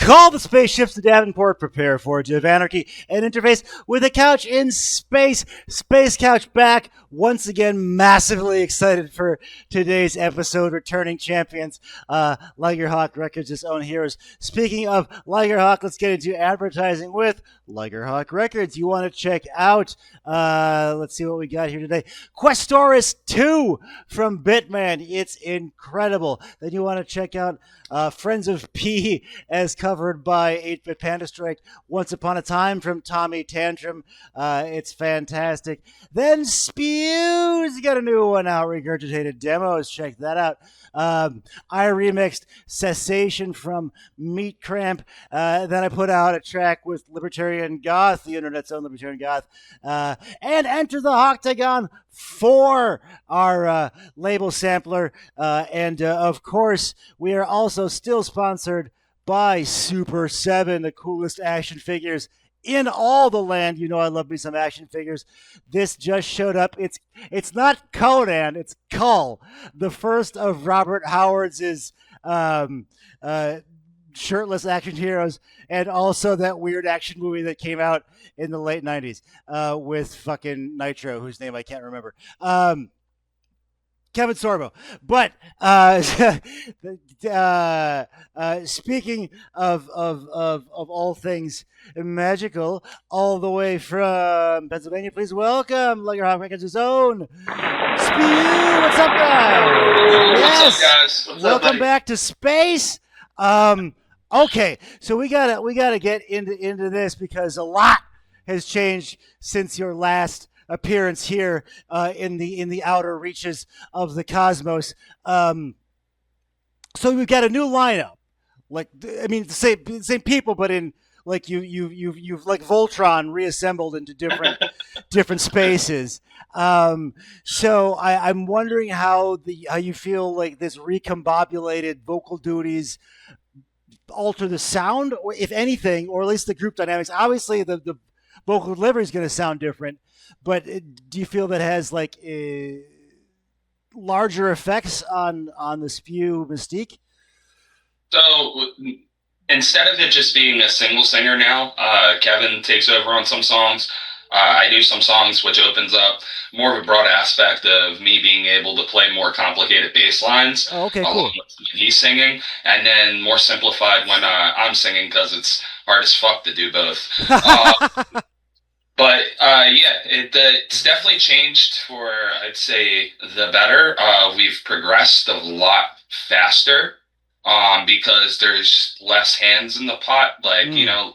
Call the spaceships to Davenport, prepare for Age of Anarchy, and interface with a couch in space. Space Couch back. Once again, massively excited for today's episode. Returning champions, Ligerhawk Records' own heroes. Speaking of Ligerhawk, let's get into advertising with Ligerhawk Records. You want to check out, let's see what we got here today. Questoris 2 from Bitman. It's incredible. Then you want to check out Friends of P as covered by 8-Bit Panda Strike. Once Upon a Time from Tommy Tantrum. It's fantastic. Then Spew's got a new one out, Regurgitated Demos. Check that out. I remixed Cessation from Meat Cramp. Then I put out a track with Libertarian Goth, the internet's own Libertarian Goth. And Enter the Octagon for our label sampler. And of course, we are also still sponsored by Super 7, the coolest action figures in all the land. You know I love me some action figures. This just showed up. It's not Conan, it's Cull, the first of Robert Howard's shirtless action heroes, and also that weird action movie that came out in the late 90s with fucking Nitro, whose name I can't remember. Kevin Sorbo. But speaking of all things magical, all the way from Pennsylvania, please welcome Ligerhawk Records' own SPEW. What's up, guys? Yes. What's up, guys? What's welcome up, back to space. Okay, so we gotta get into this because a lot has changed since your last appearance here in the outer reaches of the cosmos. So we've got a new lineup. Like, I mean, the same people, but in like you've like Voltron reassembled into different spaces. So I'm wondering how you feel like this recombobulated vocal duties alter the sound, or if anything, or at least the group dynamics. Obviously, the vocal delivery is going to sound different, but do you feel that has like larger effects on the SPEW mystique? So instead of it just being a single singer now, Kevin takes over on some songs. I do some songs, which opens up more of a broad aspect of me being able to play more complicated bass lines. Oh, okay, cool. When he's singing, and then more simplified when I'm singing, because it's hard as fuck to do both. But yeah, it's definitely changed for, I'd say, the better. We've progressed a lot faster because there's less hands in the pot. Like, you know,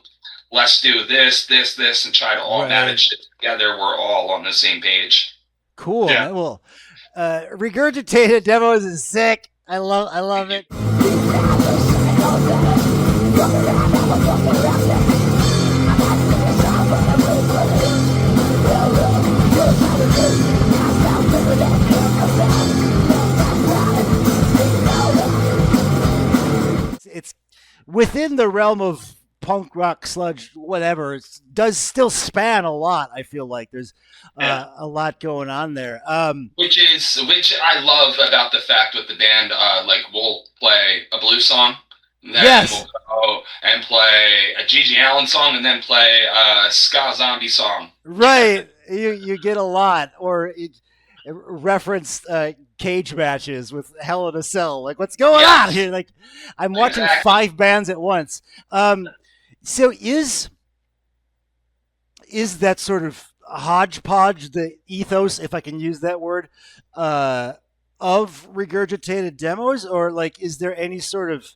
let's do this, and try to all manage it together. We're all on the same page. Cool. Yeah. Well, Regurgitated Demos is sick. I love it. It's within the realm of punk rock, sludge, whatever. It does still span a lot. I feel like there's a lot going on there. Which I love about the fact with the band. Like, we'll play a blues song, then we'll go and play a Gigi Allen song, and then play a ska zombie song. Right. You get a lot, or reference cage matches with Hell in a Cell. Like, what's going on here? Like, I'm watching 5 bands at once. So is that sort of hodgepodge the ethos, if I can use that word, of Regurgitated Demos, or like is there any sort of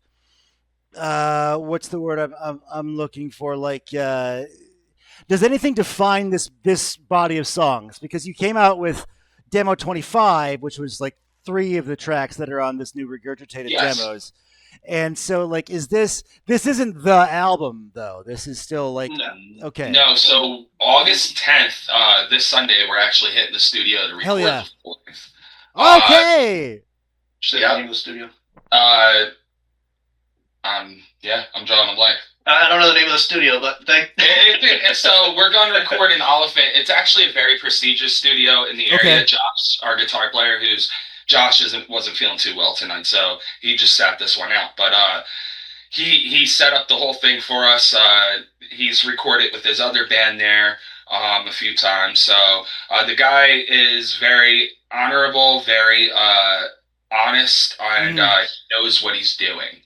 what's the word I'm looking for? Like, does anything define this body of songs? Because you came out with Demo 25, which was like 3 of the tracks that are on this new Regurgitated Demos. And so, like, this isn't the album, though. This is still, like, okay. No, so August 10th, this Sunday, we're actually hitting the studio to record. Hell yeah. The okay! Should I name the studio? Yeah, I'm drawing a blank. I don't know the name of the studio, but so we're going to record in Oliphant. It's actually a very prestigious studio in the area. Okay. Josh, our guitar player, Josh wasn't feeling too well tonight, so he just sat this one out. But he set up the whole thing for us. He's recorded with his other band there a few times. So the guy is very honorable, very honest, and he knows what he's doing.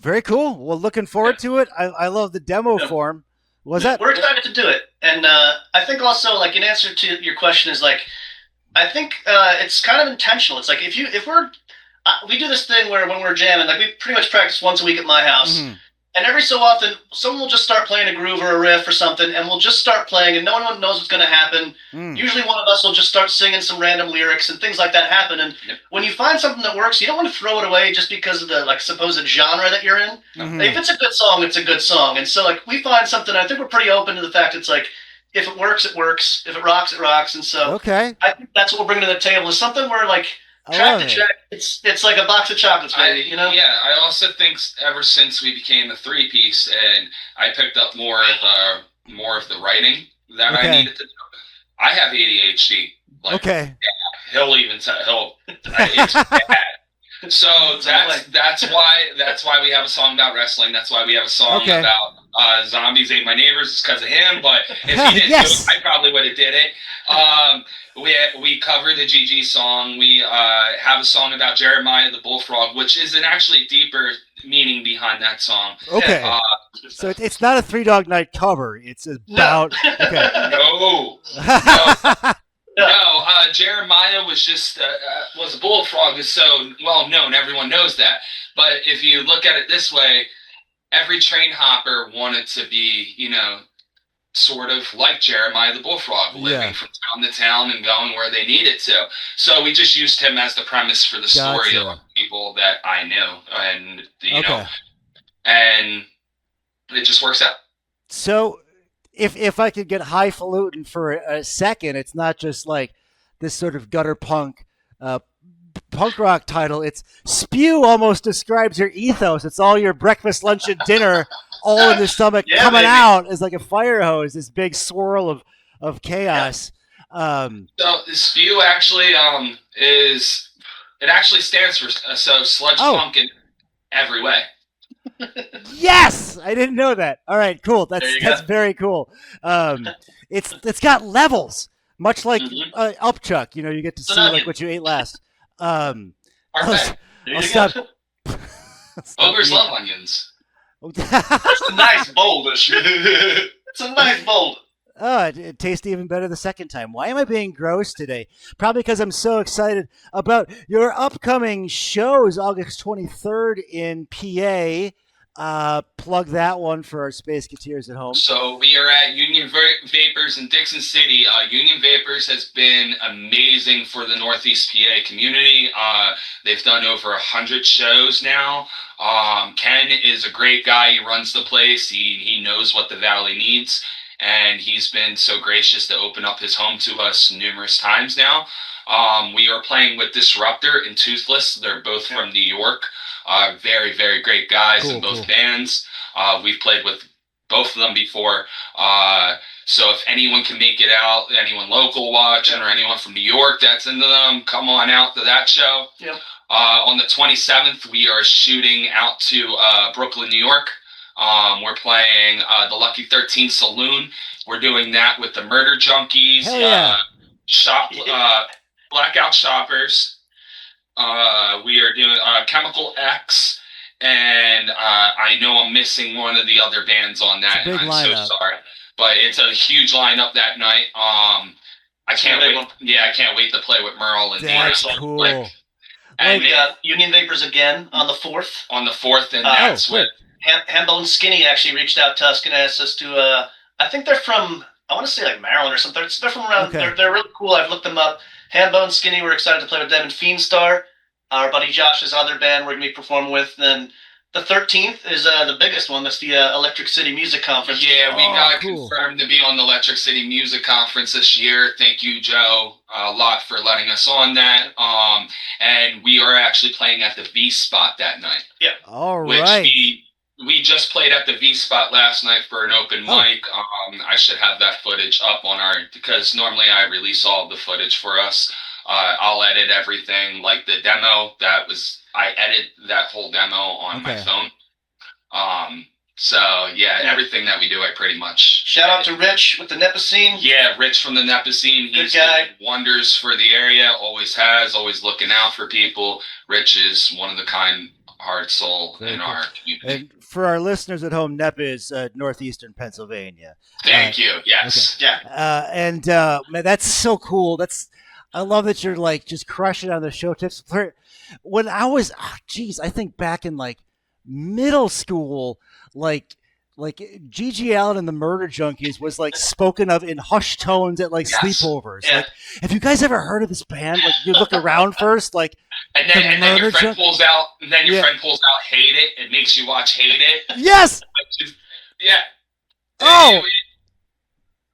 Very cool. Well, looking forward to it. I love the demo form. Was that? We're excited to do it, and I think also, like, in answer to your question is like, I think it's kind of intentional. It's like if we're we do this thing where when we're jamming, like, we pretty much practice once a week at my house. And every so often, someone will just start playing a groove or a riff or something, and we'll just start playing, and no one knows what's going to happen. Usually one of us will just start singing some random lyrics, and things like that happen. And when you find something that works, you don't want to throw it away just because of the, like, supposed genre that you're in. Like, if it's a good song, it's a good song. And so, like, we find something, I think we're pretty open to the fact it's like, if it works, it works. If it rocks, it rocks. And so I think that's what we're bringing to the table, is something where, like, track to track, it's like a box of chocolates, baby, you know? Yeah, I also think ever since we became a three-piece and I picked up more of the writing that I needed to do. I have ADHD. Like, yeah, he'll even tell it's bad. So that's why we have a song about wrestling. That's why we have a song about zombies ate my neighbors. It's because of him. But if he didn't do it, I probably would have did it. We cover the GG song. We have a song about Jeremiah the Bullfrog, which is an actually deeper meaning behind that song. So it's not a Three Dog Night cover. It's about No, Jeremiah was just was a bullfrog. Is so well known. Everyone knows that. But if you look at it this way, every train hopper wanted to be, sort of like Jeremiah the bullfrog, living from town to town and going where they needed to. So we just used him as the premise for the story of people that I knew, and and it just works out. So if I could get highfalutin for a second, it's not just like this sort of gutter punk rock title. It's SPEW almost describes your ethos. It's all your breakfast, lunch, and dinner all in the stomach coming out as like a fire hose, this big swirl of chaos. So SPEW actually actually stands for sludge punk in every way. Yes, I didn't know that. All right, cool. That's very cool. It's got levels, much like Upchuck. You get to see like what you ate last. I'll stop. Ogres love onions. That's a nice bowl. It's a nice bowl. Oh, it tastes even better the second time. Why am I being gross today? Probably because I'm so excited about your upcoming shows, August 23rd in PA. Plug that one for our Space Cateers at home. So we are at Union Vapors in Dixon City. Union Vapors has been amazing for the Northeast PA community. They've done over 100 shows now. Ken is a great guy. He runs the place. He knows what the Valley needs. And he's been so gracious to open up his home to us numerous times now. We are playing with Disruptor and Toothless. They're both from New York. Very, very great guys in both bands. We've played with both of them before. So if anyone can make it out, anyone local watching or anyone from New York that's into them, come on out to that show. On the 27th, we are shooting out to Brooklyn, New York. We're playing the Lucky 13 Saloon. We're doing that with the Murder Junkies, Blackout Shoppers. We are doing Chemical X, and I know I'm missing one of the other bands on that. I'm so sorry, but it's a huge lineup that night. I can't wait. Yeah, I can't wait to play with Merle and that's cool. And we got Union Vapors again on the 4th. On the 4th, and that's what. Hambone Skinny actually reached out to us and asked us to. I think they're from. I want to say like Maryland or something. They're from around. They're really cool. I've looked them up. Hambone Skinny. We're excited to play with them. And Fiendstar, our buddy Josh's other band, we're gonna be performing with. Then the 13th is the biggest one. That's the Electric City Music Conference. Yeah, we got confirmed to be on the Electric City Music Conference this year. Thank you, Joe, a lot for letting us on that. And we are actually playing at the V Spot that night. Yeah. All right. We just played at the V Spot last night for an open mic. I should have that footage up on because normally I release all the footage for us. I'll edit everything, like the demo. I edited that whole demo on my phone. So yeah, everything that we do, I pretty much. Shout out to Rich with the Nepicene. Yeah, Rich from the Nepicene. He's Good guy. doing wonders for the area. Always has. Always looking out for people. Rich is one of the kind heart soul Very in cool. our community. And for our listeners at home, Nep is northeastern Pennsylvania. Thank you. Yes. Yeah. And man, that's so cool. I love that you're like just crushing on the show tips. When I was, I think back in like middle school, like Gigi Allen and the Murder Junkies was like spoken of in hushed tones at like sleepovers. Yeah. Like, have you guys ever heard of this band? Like, you look around first, like, And then your friend pulls out. And then your Yeah. friend pulls out. Hate It. It makes you watch Hate It. yes, Yeah. Oh!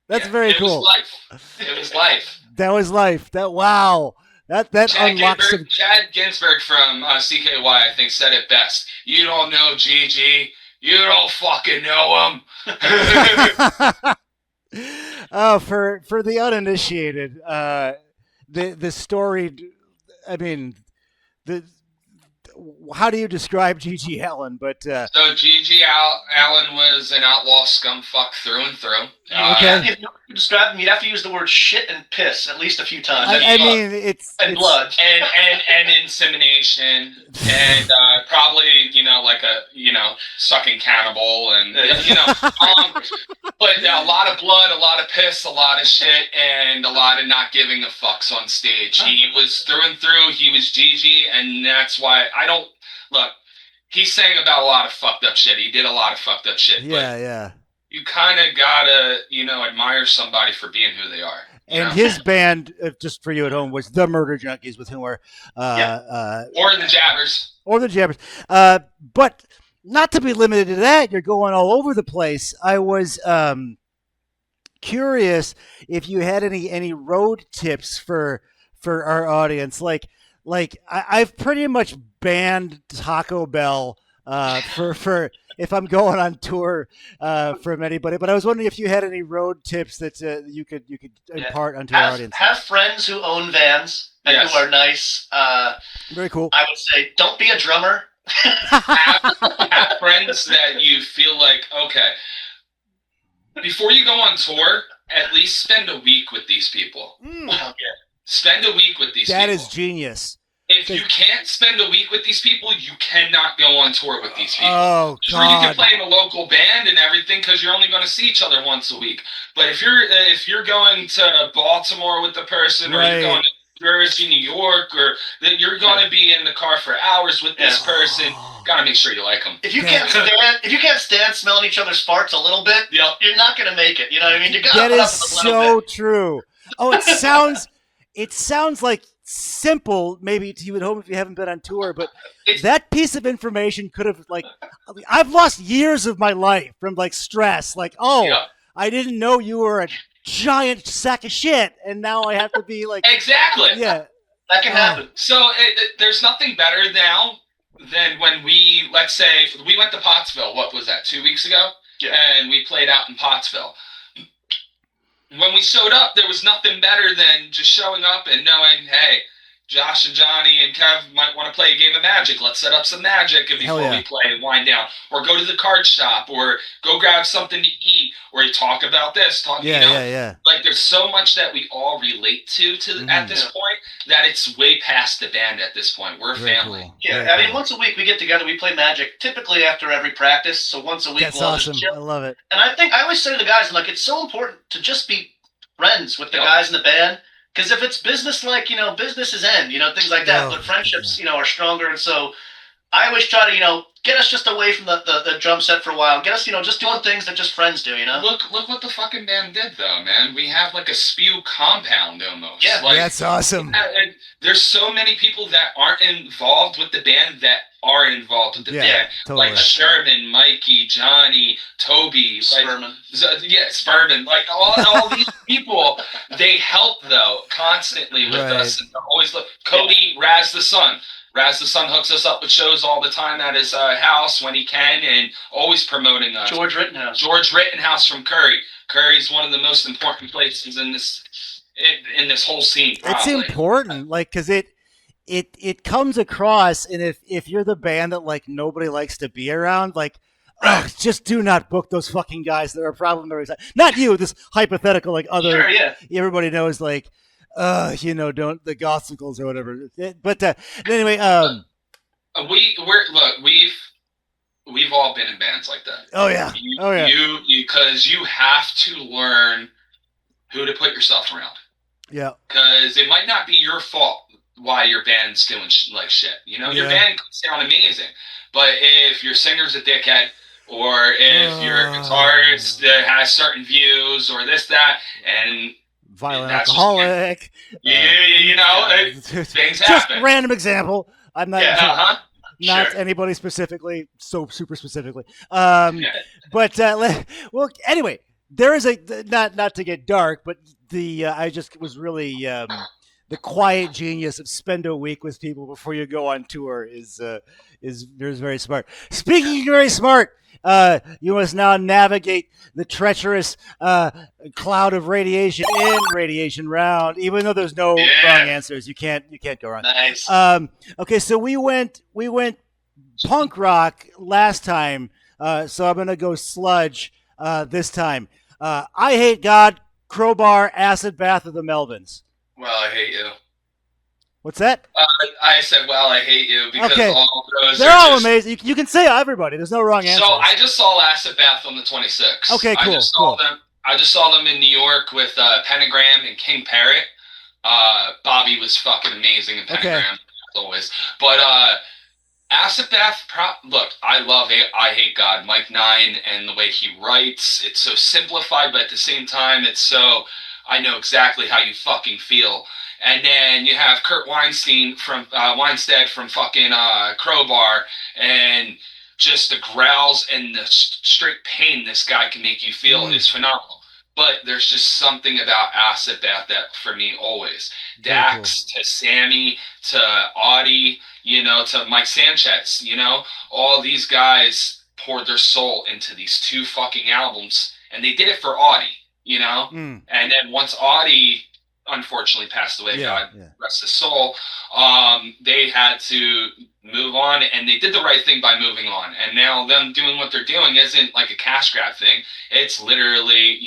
That's Yeah, very it cool. Was life. It was life. That was life. Wow. That unlocks some. Chad Ginsberg from CKY, I think, said it best. You don't know Gigi. You don't fucking know him. Oh, for the uninitiated, the story. I mean, how do you describe Gigi Allen? But So Gigi Allen was an outlaw scumfuck through and through. Okay. If you describe him, you'd have to use the word shit and piss at least a few times. I mean, it's blood and insemination and probably like a sucking cannibal and but a lot of blood, a lot of piss, a lot of shit, and a lot of not giving a fucks on stage. He was through and through. He was Gigi, and that's why I don't look. He sang about a lot of fucked up shit. He did a lot of fucked up shit. Yeah. You kind of gotta, admire somebody for being who they are. And his band, just for you at home, was the Murder Junkies, with whom we're or the Jabbers. Or the Jabbers. But not to be limited to that, you're going all over the place. I was curious if you had any road tips for our audience. Like I've pretty much banned Taco Bell for if I'm going on tour from anybody. But I was wondering if you had any road tips that you could impart onto our audience. Have friends who own vans and who are nice. Very cool. I would say don't be a drummer. have friends that you feel like, okay, before you go on tour, at least spend a week with these people. Spend a week with these people. That is genius. If you can't spend a week with these people, you cannot go on tour with these people. Oh, sure, you can play in a local band and everything because you're only going to see each other once a week. But if you're going to Baltimore with the person, or you're going to Jersey, New York, or that you're going to be in the car for hours with this person, gotta make sure you like them. If you can't stand smelling each other's farts a little bit, you're not going to make it. You know what I mean? You gotta that put is up with a so little bit. true. Oh, it sounds like simple, maybe to you at home if you haven't been on tour, but that piece of information could have I've lost years of my life from stress. I didn't know you were a giant sack of shit, and now I have to be exactly. Yeah, that can happen. So there's nothing better now than when let's say we went to Pottsville. What was that? 2 weeks ago, and we played out in Pottsville. When we showed up, there was nothing better than just showing up and knowing, hey, Josh and Johnny and Kev might want to play a game of Magic. Let's set up some Magic before we play and wind down. Or go to the card shop, or go grab something to eat, or you talk about this. Yeah. There's so much that we all relate to at this point that it's way past the band at this point. We're a family. Cool. Yeah, I mean, once a week we get together, we play Magic, typically after every practice. So once a week That's we'll awesome. just chill. I love it. And I always say to the guys, it's so important to just be friends with the guys in the band. Because if it's business, businesses end, things like that. But friendships, are stronger. And so I always try to, get us just away from the drum set for a while. Get us, just doing things that just friends do, Look what the fucking band did, though, man. We have a SPEW compound almost. Yeah, that's awesome. There's so many people that aren't involved with the band that are involved with the band. Totally. Like Sherman, Mikey, Johnny, Toby, Spurman. Spurman. All these people, they help though constantly with us, and always look. Cody, Raz the Son. Raz the Son hooks us up with shows all the time at his house when he can, and always promoting us. George Rittenhouse from Curry. Curry's one of the most important places in this whole scene. Probably. It's important, because it comes across, and if you're the band that nobody likes to be around, Oh, just do not book those fucking guys. They're a problem. Not you. This hypothetical, like other. Sure, yeah. Everybody knows, like, don't the gothicals or whatever. But anyway, we've all been in bands like that. Oh yeah. Because you have to learn who to put yourself around. Yeah. Because it might not be your fault why your band's doing like shit. Your band could sound amazing, but if your singer's a dickhead, or if your guitarist has certain views, or this, that, and violent alcoholic. Things happen. Just random example. I'm not. Yeah, not sure. anybody specifically, so super specifically. But anyway, there is not to get dark, but I just was really the quiet genius of spend a week with people before you go on tour is very smart. Speaking of very smart, you must now navigate the treacherous cloud of radiation in, radiation round. Even though there's no wrong answers, you can't go wrong. Nice. Okay, so we went punk rock last time, so I'm gonna go sludge this time. I Hate God, Crowbar, Acid Bath of the Melvins. Well, I hate you. What's that? I said, well, I hate you, because all those they're all amazing. You can say everybody. There's no wrong answer. So I just saw Acid Bath on the 26th. Okay, cool. I just saw them in New York with Pentagram and King Parrot. Bobby was fucking amazing in Pentagram, as always. But Acid Bath, look, I love I Hate God, Mike Nine, and the way he writes. It's so simplified, but at the same time, it's so, I know exactly how you fucking feel. And then you have Kurt Weinstead from fucking Crowbar, and just the growls and the straight pain this guy can make you feel is phenomenal. But there's just something about Acid Bath that, for me, always. Dax to Sammy to Audie, to Mike Sanchez, all these guys poured their soul into these two fucking albums, and they did it for Audie, And then once Audie unfortunately passed away, God rest his soul, they had to move on, and they did the right thing by moving on. And now them doing what they're doing isn't like a cash grab thing. It's literally,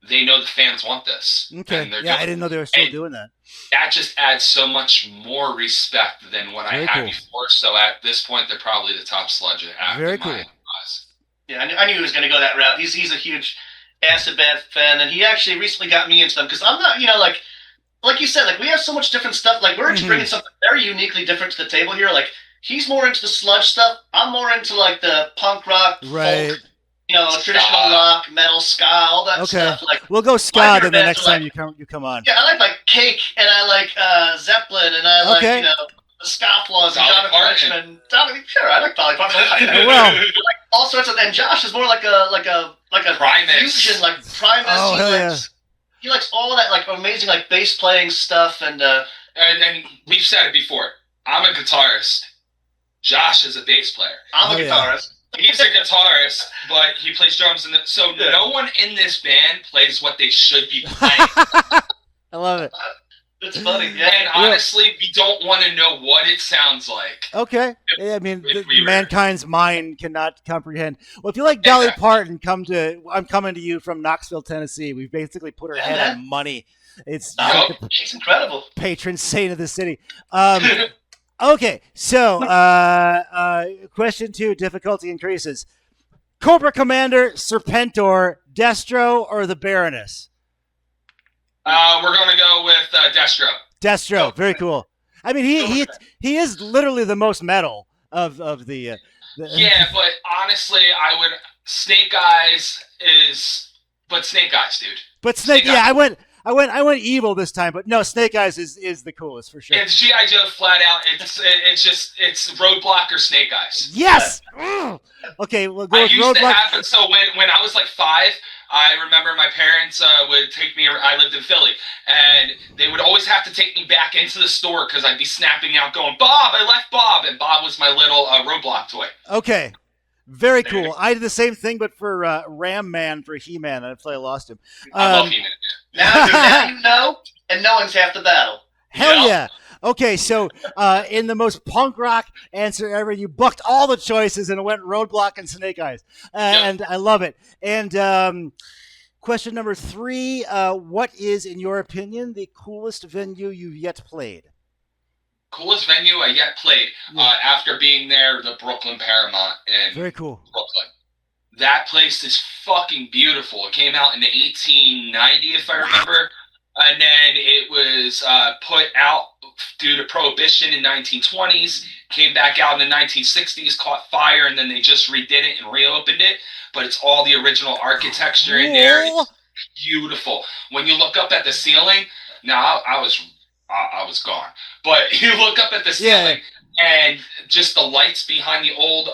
they know the fans want this. Okay. I didn't know they were still doing that. That just adds so much more respect than what I had before. So at this point, they're probably the top sludge I have. Very cool. Yeah, I knew he was going to go that route. He's a huge Acid Bath fan, and he actually recently got me into them, because I'm not, like you said, like, we have so much different stuff. Like, we're bringing something very uniquely different to the table here. Like, he's more into the sludge stuff. I'm more into, like, the punk rock, folk, traditional rock, metal, ska, all that stuff. Like, we'll go ska then the next time you come on. Yeah, I like Cake, and I like Zeppelin, and I like the Scofflaws, and Jonathan Richman. Sure, I like Dolly Parton. Well, like all sorts of, and Josh is more like a Primus. fusion, like Primus. Oh, he likes all that, like, amazing, like, bass playing stuff, and we've said it before. I'm a guitarist. Josh is a bass player. I'm a guitarist. He's a guitarist, but he plays drums so no one in this band plays what they should be playing. I love it. It's funny, yeah. And honestly, we don't want to know what it sounds like. Okay. I mean, mankind's mind cannot comprehend. Well, if you like Dolly Parton, I'm coming to you from Knoxville, Tennessee. We've basically put her head on money. She's incredible. Patron saint of the city. Okay, so question 2, difficulty increases. Cobra Commander, Serpentor, Destro, or the Baroness? We're gonna go with Destro. Destro, very cool. I mean, he is literally the most metal of the. Yeah, but honestly, I would Snake Eyes, dude. But Snake Eyes. I went evil this time, but no, Snake Eyes is the coolest for sure. It's G.I. Joe flat out. It's Roadblock or Snake Eyes. Yes. Okay, we'll go with Roadblock. So when I was like 5. I remember my parents would take me. I lived in Philly, and they would always have to take me back into the store because I'd be snapping out, going, "Bob, I left Bob," and Bob was my little Roadblock toy. Okay, very cool. I did the same thing, but for Ram Man for He-Man, until I lost him. I love He-Man. Now you know, and knowing's half the battle. Hell yeah! Okay, so in the most punk rock answer ever, you bucked all the choices and went Roadblock and Snake Eyes, and I love it. And question number 3: what is, in your opinion, the coolest venue you've yet played? Coolest venue I yet played after being there, the Brooklyn Paramount in Very cool. Brooklyn. That place is fucking beautiful. It came out in 1890, if I remember, and then it was put out due to Prohibition in 1920s. Came back out in the 1960s, caught fire, and then they just redid it and reopened it. But it's all the original architecture in there. It's beautiful. When you look up at the ceiling, now I was gone. But you look up at the ceiling and just the lights behind the old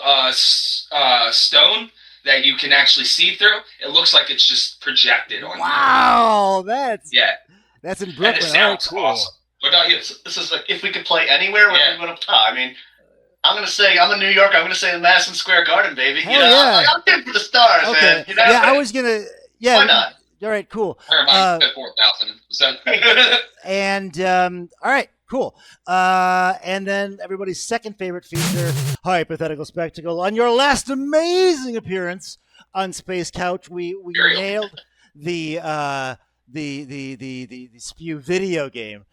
stone that you can actually see through. It looks like it's just projected on you. Wow, that's in Brooklyn. And it sounds cool. awesome. What about you? This is like if we could play anywhere. I mean, I'm gonna say I'm in New York. I'm gonna say the Madison Square Garden, baby. Hell yeah. I'm good for the stars, man. You know? Yeah, I was gonna. Yeah. Why not? All right, cool. 4,000. And all right, cool. And then everybody's second favorite feature, hypothetical spectacle. On your last amazing appearance on Space Couch, we nailed the SPEW video game.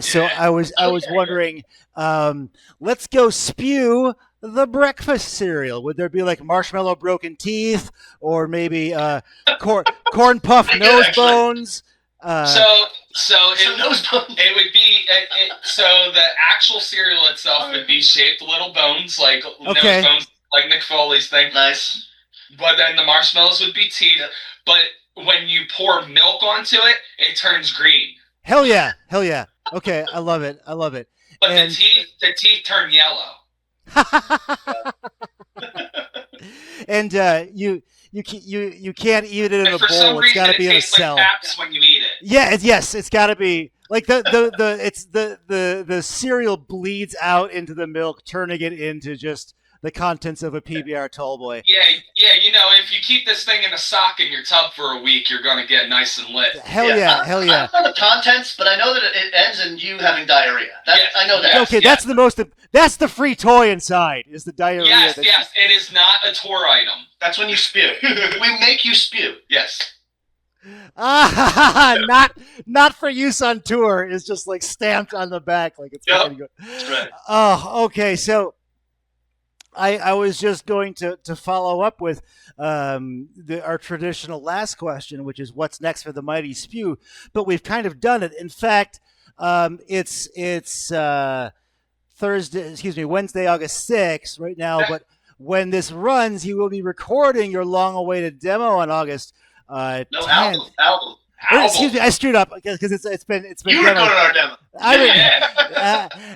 So I was wondering, let's go SPEW the breakfast cereal. Would there be like marshmallow broken teeth, or maybe corn puff nose bones? It would be so the actual cereal itself would be shaped little bones, like nose bones, like Mick Foley's thing. Nice. But then the marshmallows would be teeth. But when you pour milk onto it, it turns green. Hell yeah. Okay, I love it. But the teeth turn yellow. And you can't eat it in a bowl. It's got to be in a cell. Like Paps when you eat it. Yeah, it's got to be like the cereal bleeds out into the milk, turning it into just the contents of a PBR tall boy. Yeah. If you keep this thing in a sock in your tub for a week, you're gonna get nice and lit. Hell yeah. I don't know the contents, but I know that it ends in you having diarrhea. I know that. Okay, that's the most. That's the free toy inside. Is the diarrhea? Yes. It is not a tour item. That's when you spew. We make you spew. Yes. Not for use on tour. It's just like stamped on the back, like it's going to go. That's right. Oh, okay. So I was just going to follow up with our traditional last question, which is what's next for the mighty SPEW, but we've kind of done it. In fact, it's Wednesday, August 6th right now, but when this runs, you will be recording your long-awaited demo on August 10th. Album. Excuse me, I screwed up because it's been You recorded our demo.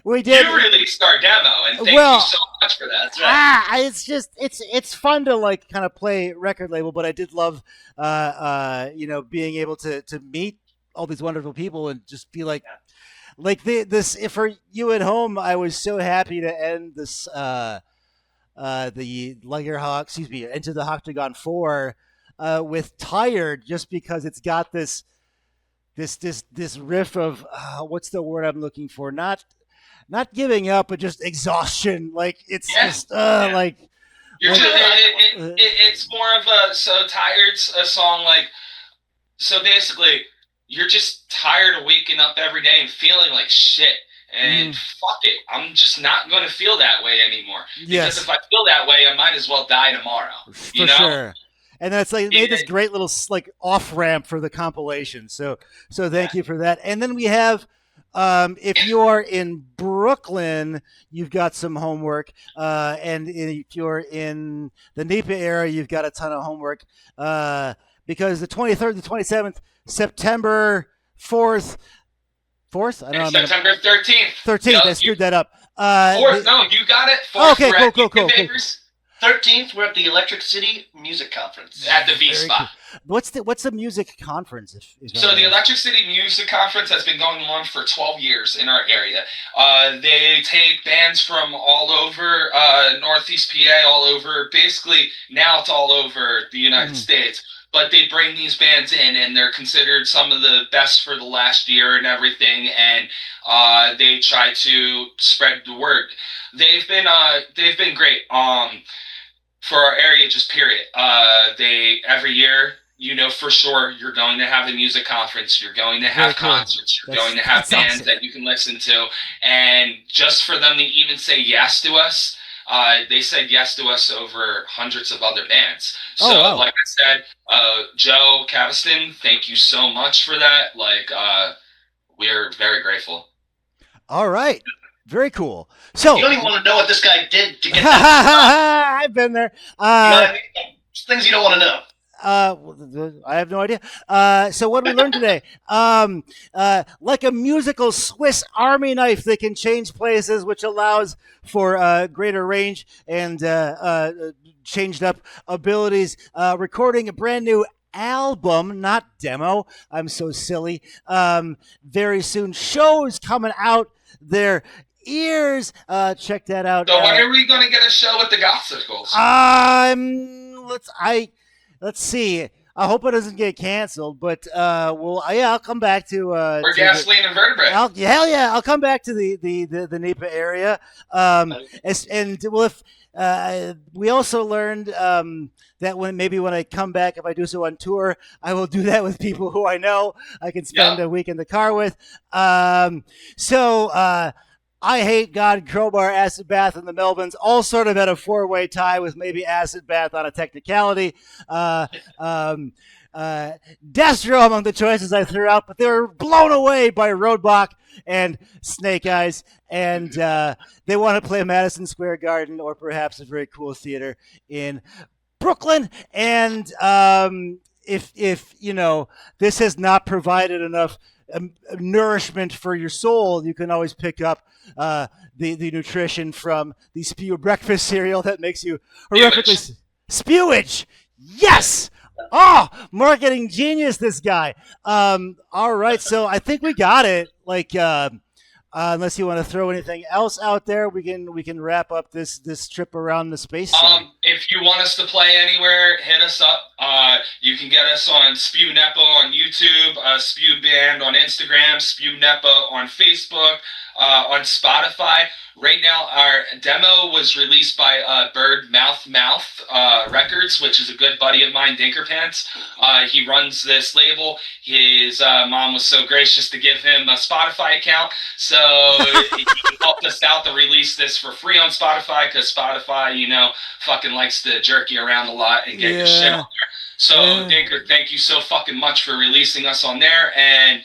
We did. You released our demo, and thank you so much for that. That's right. It's fun to like kind of play record label, but I did love being able to meet all these wonderful people and just be like this. If for you at home, I was so happy to end this the Into the Octagon 4 with Tired, just because it's got this riff of what's the word I'm looking for? Not giving up, but just exhaustion. Like it's just like you're it's more of a Tired's a song like so basically you're just tired of waking up every day and feeling like shit. And fuck it, I'm just not going to feel that way anymore. Because if I feel that way, I might as well die tomorrow. For sure. And then it's like made this great little like off ramp for the compilation. So thank you for that. And then we have, if you are in Brooklyn, you've got some homework. And if you're in the NEPA area, you've got a ton of homework. Because the 23rd, the 27th, September 4th. I don't know. September 13th. 13th. Yep. I screwed that up. 4th. No, you got it. 4th, okay, cool. 13th, we're at the Electric City Music Conference at the V Spot. Cool. What's the music conference? So the Electric City Music Conference has been going on for 12 years in our area. They take bands from all over Northeast PA, all over. Basically, now it's all over the United States. but they bring these bands in, and they're considered some of the best for the last year and everything, and they try to spread the word. They've been great. For our area, just period. They every year, for sure, you're going to have a music conference, you're going to have concerts, you're going to have bands that you can listen to, and just for them to even say yes to us, they said yes to us over hundreds of other bands. So, like I said, Joe Caviston, thank you so much for that. Like, we're very grateful. All right. Very cool. So you don't even want to know what this guy did to get that. I've been there. Things you don't want to know. I have no idea. So what did we learn today? Like a musical Swiss Army knife, they can change places, which allows for greater range and changed up abilities. Recording a brand new album, not demo. I'm so silly. Very soon. Shows coming out there. Ears. Check that out. So when are we going to get a show with the Gothsicles? Let's see. I hope it doesn't get canceled, but I'll come back to or Gasoline and Vertebrae. Hell yeah, I'll come back to the NEPA area. If we also learned that when I come back, if I do so on tour, I will do that with people who I know I can spend a week in the car with. I Hate God, Crowbar, Acid Bath, and the Melvins all sort of had a four-way tie with maybe Acid Bath on a technicality. Destro among the choices I threw out, but they were blown away by Roadblock and Snake Eyes, and they want to play Madison Square Garden or perhaps a very cool theater in Brooklyn. And if this has not provided enough nourishment for your soul, you can always pick up the nutrition from the SPEW breakfast cereal that makes you horrifically spewage. Yes. Oh, marketing genius, this guy. All right, so I think we got it. Unless you want to throw anything else out there, we can wrap up this trip around the space. If you want us to play anywhere, hit us up. You can get us on SPEW NEPA on YouTube, SPEW Band on Instagram, SPEW NEPA on Facebook, on Spotify. Right now, our demo was released by Bird Mouth Records, which is a good buddy of mine, Dinker Pants. He runs this label. His mom was so gracious to give him a Spotify account, so he helped us out to release this for free on Spotify, because Spotify, fucking likes to jerk you around a lot and get your shit on there. So, Dinker, thank you so fucking much for releasing us on there, and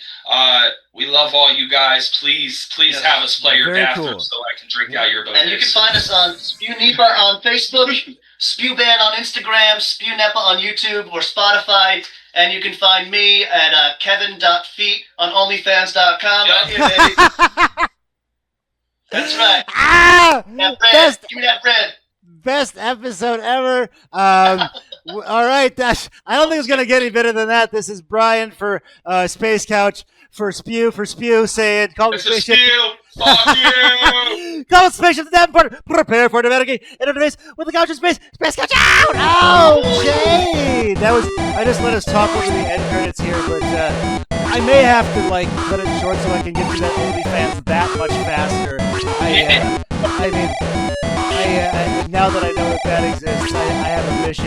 we love all you guys. Please have us play your bathroom so I can drink out your boat. And you can find us on SPEW NEPA on Facebook, SPEW Band on Instagram, SPEW NEPA on YouTube or Spotify, and you can find me at kevin.feet on onlyfans.com. Right here, baby. That's right. That bread. Give me that bread. Best episode ever. All right, I don't think it's gonna get any better than that. This is Brian for Space Couch for SPEW saying, call the spaceship. Fuck you. Call the spaceship to Davenport. Prepare for navigate interface with the couch in space. Space Couch out. Oh, Jay. I just let us talk over the end credits here, but I may have to cut it short so I can get to that OnlyFans that much faster. Now that I know that exists, I have a mission.